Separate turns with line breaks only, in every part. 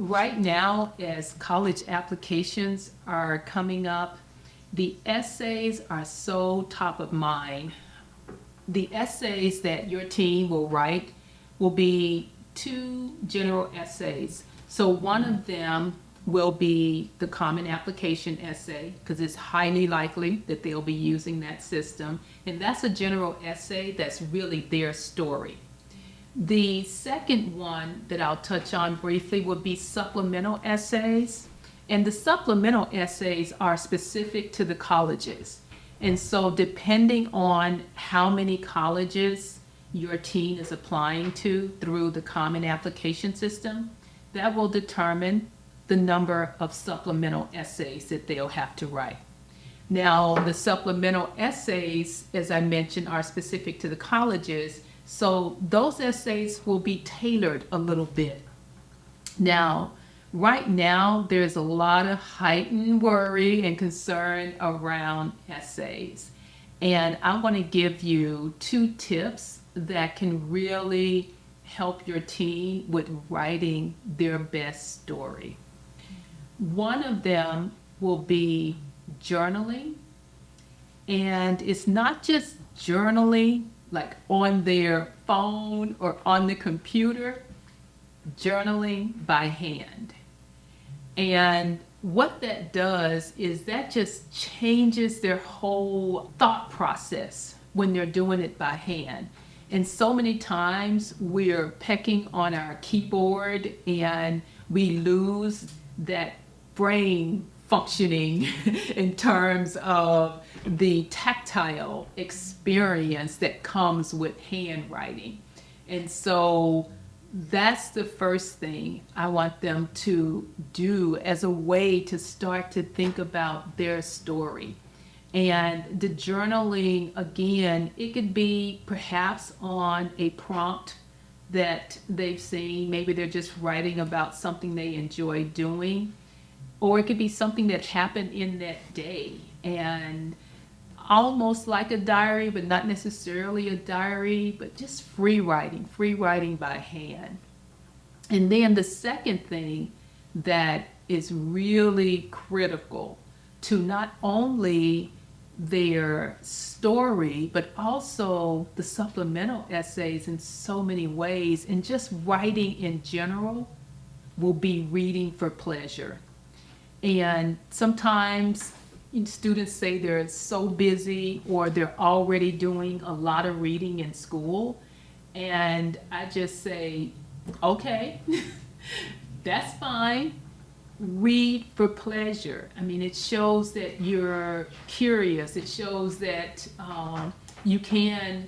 Right now, as college applications are coming up, the essays are so top of mind. The essays that your team will write will be two general essays. So one of them will be the common application essay, because it's highly likely that they'll be using that system. And that's a general essay that's really their story. The second one that I'll touch on briefly would be supplemental essays. And the supplemental essays are specific to the colleges. And so depending on how many colleges your team is applying to through the Common Application System, that will determine the number of supplemental essays that they'll have to write. Now, the supplemental essays, as I mentioned, are specific to the colleges, so those essays will be tailored a little bit. Now, right now, there's a lot of heightened worry and concern around essays. And I want to give you two tips that can really help your team with writing their best story. One of them will be journaling. And it's not just journaling like on their phone or on the computer, journaling by hand. And what that does is that just changes their whole thought process when they're doing it by hand. And so many times we're pecking on our keyboard and we lose that brain functioning in terms of the tactile experience that comes with handwriting. And so that's the first thing I want them to do as a way to start to think about their story. And the journaling, again, it could be perhaps on a prompt that they've seen. Maybe they're just writing about something they enjoy doing, or it could be something that happened in that day, and almost like a diary, but not necessarily a diary, but just free writing by hand. And then the second thing that is really critical to not only their story, but also the supplemental essays in so many ways, and just writing in general, will be reading for pleasure. And sometimes students say they're so busy or they're already doing a lot of reading in school. And I just say, okay, that's fine. Read for pleasure. I mean, it shows that you're curious. It shows that you can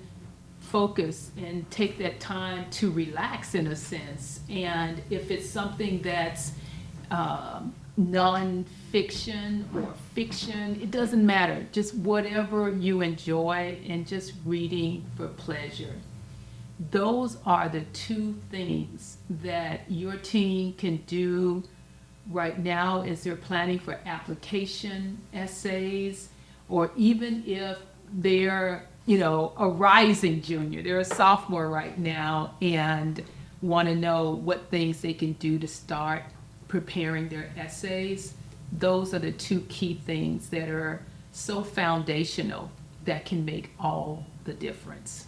focus and take that time to relax in a sense. And if it's something that's non-fiction or fiction, it doesn't matter. Just whatever you enjoy, and just reading for pleasure. Those are the two things that your team can do right now as they're planning for application essays, or even if they're, a rising junior, they're a sophomore right now and want to know what things they can do to start preparing their essays. Those are the two key things that are so foundational that can make all the difference.